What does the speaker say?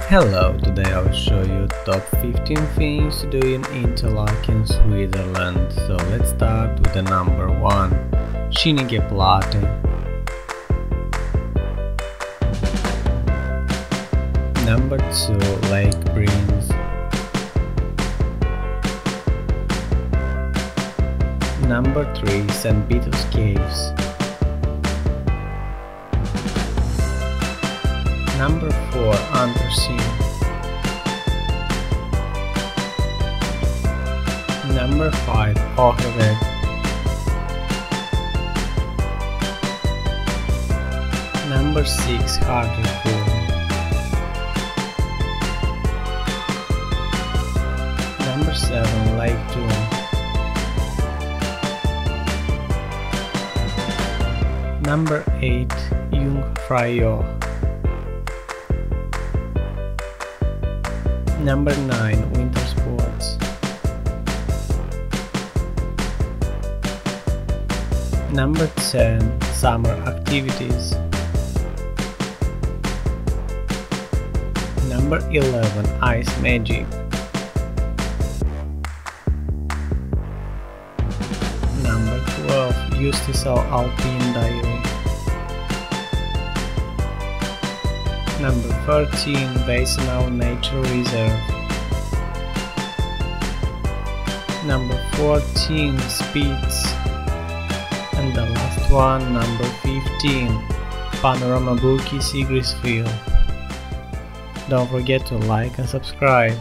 Hello, today I will show you top 15 things to do in Interlaken, Switzerland. So let's start with the number 1, Schynige Platte. Number 2, Lake Brienz. Number 3, St. Peter's Caves. Number 4, Unterseen. Number 5, Höheweg. Number 6, Kulm. Number 7, Lake Thun. Number 8, Jungfraujoch. Number 9, Winter Sports. Number 10, Summer Activities. Number 11, Ice Magic. Number 12, Justistal Alpine Diary. Number 13, Weissenau Nature Reserve. Number 14, Spiez. And the last one, number 15, Panoramabrücke, Sigriswil. Don't forget to like and subscribe.